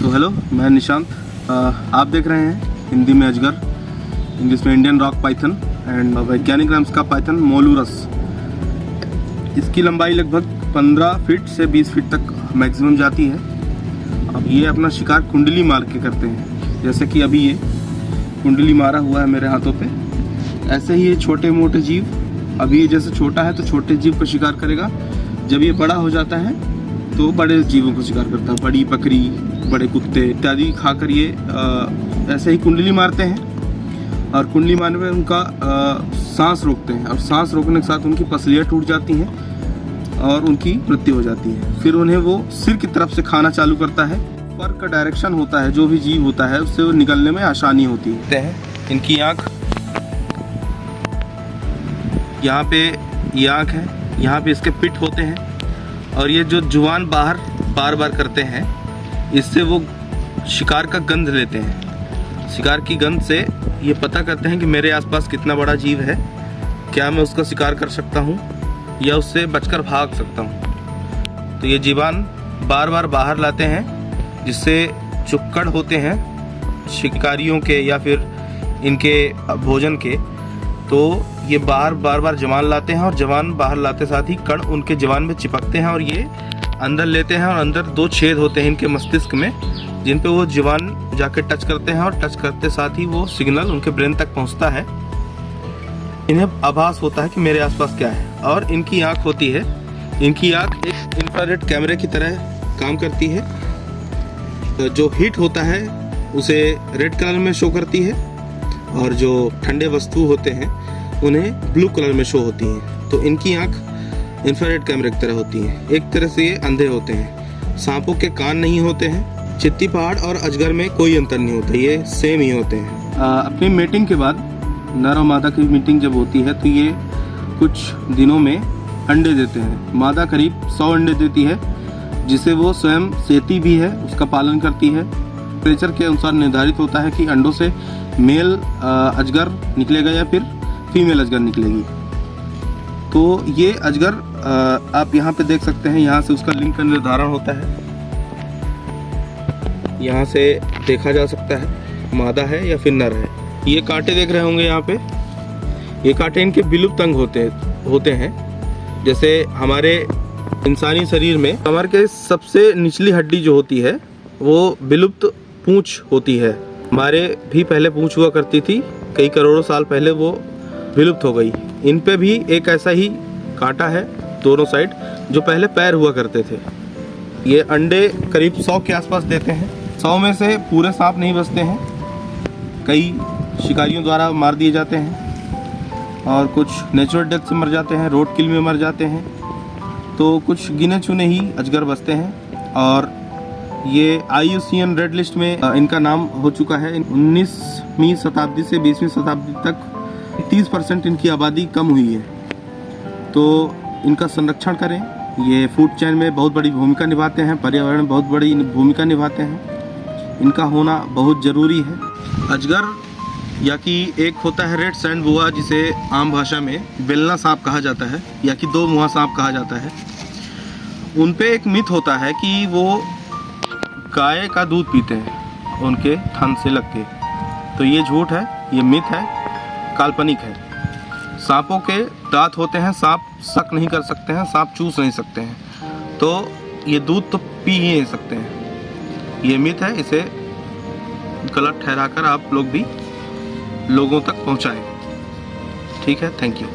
Hello, मैं निशांत। आप देख रहे हैं हिंदी में अजगर, इंग्लिश में इंडियन रॉक पाइथन एंड वैज्ञानिक नाम इसका पाइथन मोलुरस। इसकी लंबाई लगभग 15 फीट से 20 फीट तक मैक्सिमम जाती है। अब ये अपना शिकार कुंडली मार के करते हैं, जैसे कि अभी ये कुंडली मारा हुआ है मेरे हाथों पे। ऐसे ही ये छोटे मोटे जीव, अभी ये जैसे छोटा है तो छोटे जीव का शिकार करेगा, जब ये बड़ा हो जाता है तो बड़े जीवों को शिकार करता है, बड़ी बकरी, बड़े कुत्ते इत्यादि खाकर ये ऐसे ही कुंडली मारते हैं। और कुंडली मारने में उनका सांस रोकते हैं, और सांस रोकने के साथ उनकी पसलियाँ टूट जाती हैं और उनकी मृत्यु हो जाती है। फिर उन्हें वो सिर की तरफ से खाना चालू करता है। पर का डायरेक्शन होता है, जो भी जीव होता है उससे वो निकलने में आसानी होती है। इनकी आँख, यहाँ पे ये आँख है, यहाँ पे इसके पिट होते हैं, और ये जो जुबान बाहर बार बार करते हैं, इससे वो शिकार का गंध लेते हैं। शिकार की गंध से ये पता करते हैं कि मेरे आसपास कितना बड़ा जीव है, क्या मैं उसका शिकार कर सकता हूँ या उससे बचकर भाग सकता हूँ। तो ये जुबान बार बार बाहर लाते हैं, जिससे जो कण होते हैं शिकारियों के या फिर इनके भोजन के, तो ये बार बार जवान लाते हैं, और जवान बाहर लाते साथ ही कण उनके जवान में चिपकते हैं और ये अंदर लेते हैं। और अंदर 2 छेद होते हैं इनके मस्तिष्क में, जिन पे वो जवान जाके टच करते हैं, और टच करते साथ ही वो सिग्नल उनके ब्रेन तक पहुंचता है। इन्हें आभास होता है कि मेरे आसपास क्या है। और इनकी आँख होती है, इनकी आँख एक इंफ्रारेड कैमरे की तरह काम करती है। तो जो हीट होता है उसे रेड कलर में शो करती है, और जो ठंडे वस्तु होते हैं उन्हें ब्लू कलर में शो होती हैं। तो इनकी आँख इंफ्रारेड कैमरे की तरह होती है। एक तरह से ये अंधे होते हैं। सांपों के कान नहीं होते हैं। चित्ती पहाड़ और अजगर में कोई अंतर नहीं होता, ये सेम ही होते हैं। अपनी मीटिंग के बाद नर और मादा की मीटिंग जब होती है तो ये कुछ दिनों में अंडे देते हैं। मादा करीब 100 अंडे देती है, जिसे वो स्वयं सेती भी है, उसका पालन करती है। टेम्परेचर के अनुसार निर्धारित होता है कि अंडों से मेल अजगर निकलेगा या फिर फीमेल अजगर निकलेगी। तो ये अजगर आप यहाँ पे देख सकते हैं, यहाँ से उसका लिंग का निर्धारण होता है। यहाँ से देखा जा सकता है मादा है या फिर नर है। ये कांटे देख रहे होंगे यहाँ पे, ये कांटे इनके विलुप्त अंग होते हैं। जैसे हमारे इंसानी शरीर में कमर के सबसे निचली हड्डी जो होती है वो विलुप्त पूंछ होती है। हमारे भी पहले पूंछ हुआ करती थी, कई करोड़ों साल पहले वो विलुप्त हो गई। इन पे भी एक ऐसा ही कांटा है दोनों साइड, जो पहले पैर हुआ करते थे। ये अंडे करीब 100 के आसपास देते हैं। 100 में से पूरे सांप नहीं बचते हैं, कई शिकारियों द्वारा मार दिए जाते हैं, और कुछ नेचुरल डेथ से मर जाते हैं, रोड किल में मर जाते हैं। तो कुछ गिने चुने ही अजगर बचते हैं, और ये IUCN रेड लिस्ट में इनका नाम हो चुका है। 19वीं शताब्दी से 20वीं शताब्दी तक 30% इनकी आबादी कम हुई है। तो इनका संरक्षण करें, ये फूड चेन में बहुत बड़ी भूमिका निभाते हैं, पर्यावरण में बहुत बड़ी भूमिका निभाते हैं। इनका होना बहुत ज़रूरी है। अजगर या कि एक होता है रेड सैंड बुआ, जिसे आम भाषा में बेलना सांप कहा जाता है, या कि 2 मुँहा सांप कहा जाता है। उन पे एक मिथ होता है कि वो गाय का दूध पीते हैं उनके थन से लग के। तो ये झूठ है, ये मिथ है, काल्पनिक है। सांपों के दांत होते हैं, सांप शक नहीं कर सकते हैं, सांप चूस नहीं सकते हैं, तो ये दूध तो पी ही नहीं सकते हैं। ये मिथ है, इसे गलत ठहराकर आप लोग भी लोगों तक पहुंचाएं। ठीक है, थैंक यू।